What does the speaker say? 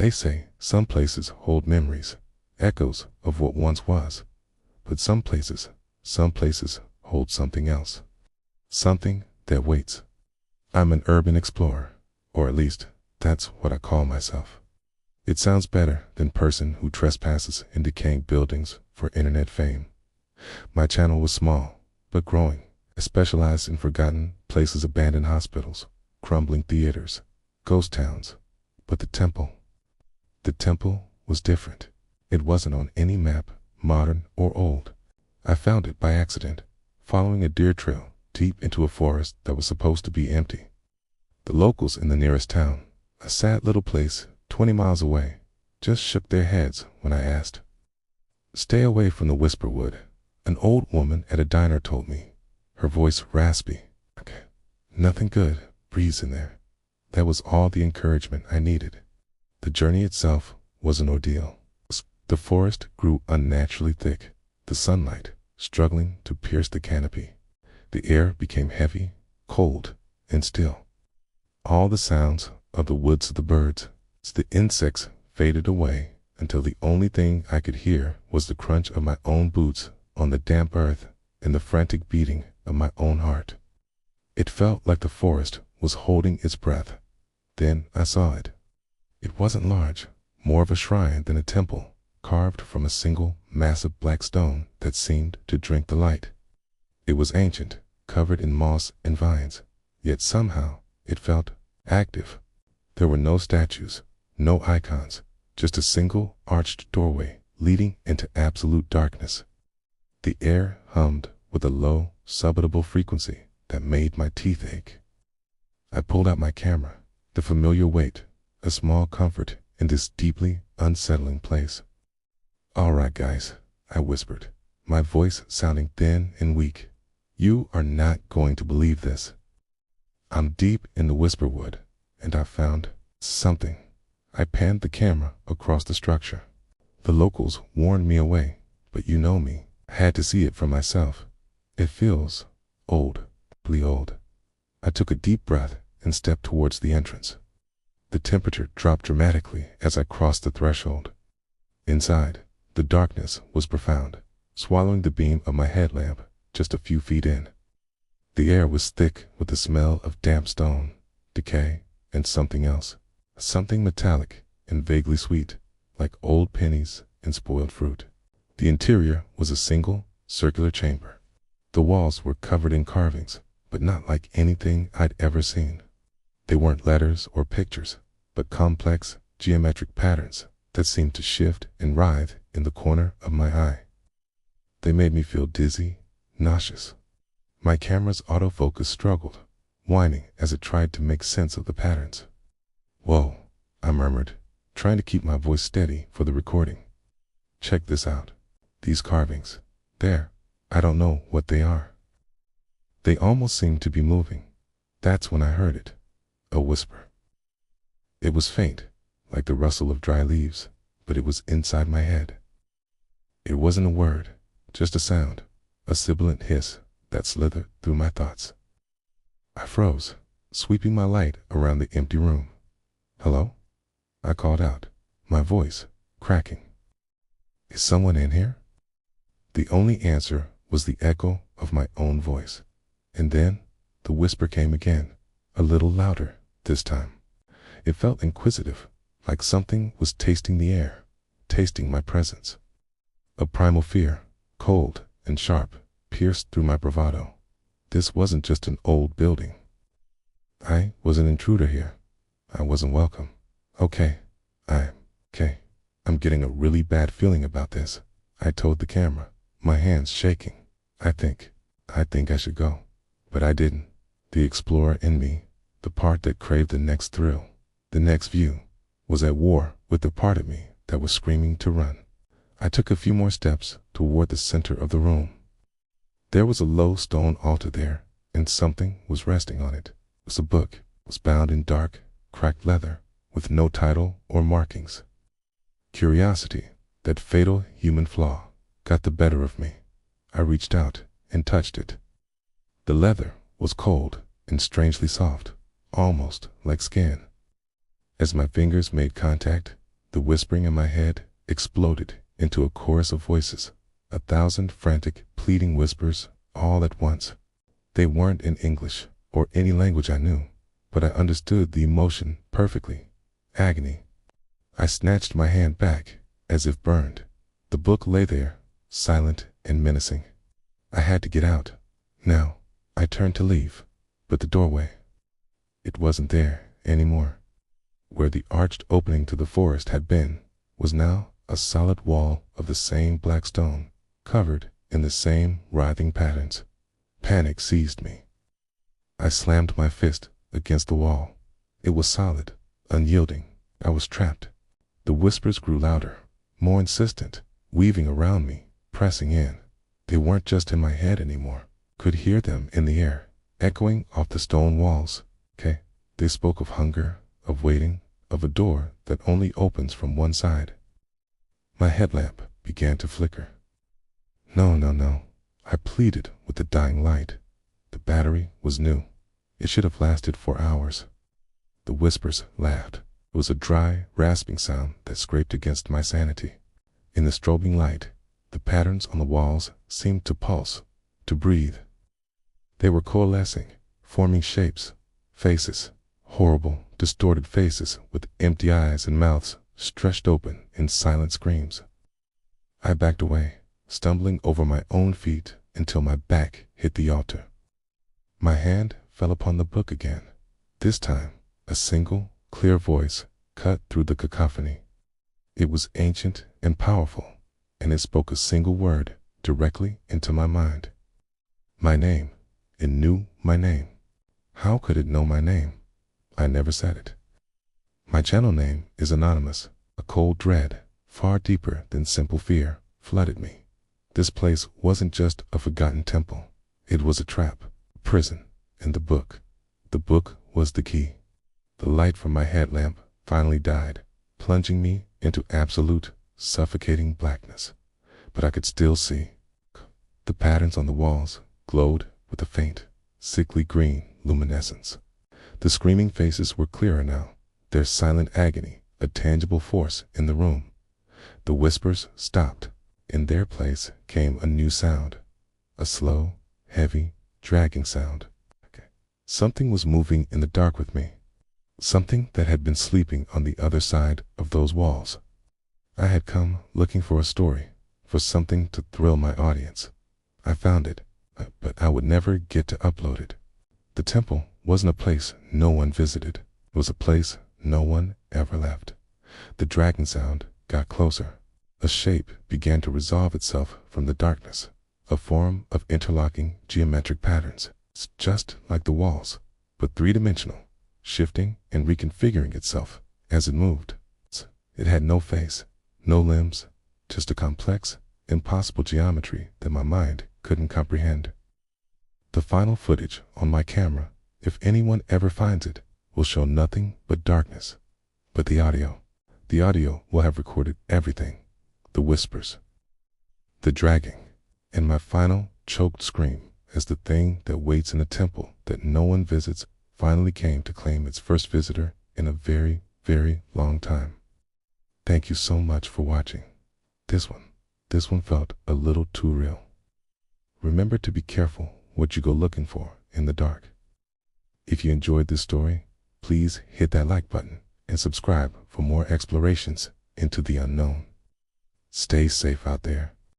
They say some places hold memories, echoes of what once was, but some places hold something else. Something that waits. I'm an urban explorer, or at least that's what I call myself. It sounds better than person who trespasses in decaying buildings for internet fame. My channel was small, but growing. I specialized in forgotten places, abandoned hospitals, crumbling theaters, ghost towns. But the temple was different. It wasn't on any map, modern or old. I found it by accident, following a deer trail deep into a forest that was supposed to be empty. The locals in the nearest town, a sad little place 20 miles away, just shook their heads when I asked. Stay away from the Whisperwood, an old woman at a diner told me, her voice raspy. Okay, nothing good breathes in there. That was all the encouragement I needed. The journey itself was an ordeal. The forest grew unnaturally thick, the sunlight struggling to pierce the canopy. The air became heavy, cold, and still. All the sounds of the woods, of the birds, the insects faded away until the only thing I could hear was the crunch of my own boots on the damp earth and the frantic beating of my own heart. It felt like the forest was holding its breath. Then I saw it. It wasn't large, more of a shrine than a temple, carved from a single massive black stone that seemed to drink the light. It was ancient, covered in moss and vines, yet somehow it felt active. There were no statues, no icons, just a single arched doorway leading into absolute darkness. The air hummed with a low, subaudible frequency that made my teeth ache. I pulled out my camera, the familiar weight, a small comfort in this deeply unsettling place. "All right, guys," I whispered, my voice sounding thin and weak. "You are not going to believe this. I'm deep in the Whisperwood, and I found something." I panned the camera across the structure. The locals warned me away, but you know me. I had to see it for myself. It feels old, really old. I took a deep breath and stepped towards the entrance. The temperature dropped dramatically as I crossed the threshold. Inside, the darkness was profound, swallowing the beam of my headlamp just a few feet in. The air was thick with the smell of damp stone, decay, and something else. Something metallic and vaguely sweet, like old pennies and spoiled fruit. The interior was a single, circular chamber. The walls were covered in carvings, but not like anything I'd ever seen. They weren't letters or pictures, but complex, geometric patterns that seemed to shift and writhe in the corner of my eye. They made me feel dizzy, nauseous. My camera's autofocus struggled, whining as it tried to make sense of the patterns. "Whoa," I murmured, trying to keep my voice steady for the recording. "Check this out. These carvings. There. I don't know what they are." They almost seemed to be moving. That's when I heard it. A whisper. It was faint, like the rustle of dry leaves, but it was inside my head. It wasn't a word, just a sound, a sibilant hiss that slithered through my thoughts. I froze, sweeping my light around the empty room. "Hello?" I called out, my voice cracking. "Is someone in here?" The only answer was the echo of my own voice. And then the whisper came again, a little louder this time. It felt inquisitive, like something was tasting the air, tasting my presence. A primal fear, cold and sharp, pierced through my bravado. This wasn't just an old building. I was an intruder here. I wasn't welcome. Okay. I'm getting a really bad feeling about this," I told the camera, my hands shaking. I think I should go." But I didn't. The explorer in me, the part that craved the next thrill, the next view, was at war with the part of me that was screaming to run. I took a few more steps toward the center of the room. There was a low stone altar there, and something was resting on it. It was a book. It was bound in dark, cracked leather, with no title or markings. Curiosity, that fatal human flaw, got the better of me. I reached out and touched it. The leather was cold and strangely soft, almost like skin. As my fingers made contact, The whispering in my head exploded into a chorus of voices, 1,000 frantic, pleading whispers all at once. They weren't in English or any language I knew, but I understood the emotion perfectly. Agony. I snatched my hand back, as if burned. The book lay there, silent and menacing. I had to get out. Now, I turned to leave, but the doorway, it wasn't there anymore. Where the arched opening to the forest had been was now a solid wall of the same black stone, covered in the same writhing patterns. Panic seized me. I slammed my fist against the wall. It was solid, unyielding. I was trapped. The whispers grew louder, more insistent, weaving around me, pressing in. They weren't just in my head anymore. Could hear them in the air, echoing off the stone walls. They spoke of hunger, of waiting, of a door that only opens from one side. My headlamp began to flicker. No, no, no, I pleaded with the dying light. The battery was new. It should have lasted for hours. The whispers laughed. It was a dry, rasping sound that scraped against my sanity. In the strobing light, the patterns on the walls seemed to pulse, to breathe. They were coalescing, forming shapes, faces, horrible, distorted faces with empty eyes and mouths stretched open in silent screams. I backed away, stumbling over my own feet until my back hit the altar. My hand fell upon the book again. This time, a single, clear voice cut through the cacophony. It was ancient and powerful, and it spoke a single word directly into my mind. My name. It knew my name. How could it know my name? I never said it. My channel name is anonymous. A cold dread, far deeper than simple fear, flooded me. This place wasn't just a forgotten temple. It was a trap, a prison, and the book. The book was the key. The light from my headlamp finally died, plunging me into absolute, suffocating blackness. But I could still see. The patterns on the walls glowed with a faint, sickly green luminescence. The screaming faces were clearer now, their silent agony a tangible force in the room. The whispers stopped. In their place came a new sound, a slow, heavy, dragging sound. Something was moving in the dark with me, something that had been sleeping on the other side of those walls. I had come looking for a story, for something to thrill my audience. I found it, but I would never get to upload it. The temple wasn't a place no one visited. It was a place no one ever left. The dragging sound got closer. A shape began to resolve itself from the darkness, a form of interlocking geometric patterns. It's just like the walls, but three-dimensional, shifting and reconfiguring itself as it moved. It had no face, no limbs, just a complex, impossible geometry that my mind couldn't comprehend. The final footage on my camera, if anyone ever finds it, will show nothing but darkness. But the audio will have recorded everything. The whispers, the dragging, and my final choked scream as the thing that waits in a temple that no one visits finally came to claim its first visitor in a very, very long time. Thank you so much for watching. This one felt a little too real. Remember to be careful what you go looking for in the dark. If you enjoyed this story, please hit that like button and subscribe for more explorations into the unknown. Stay safe out there.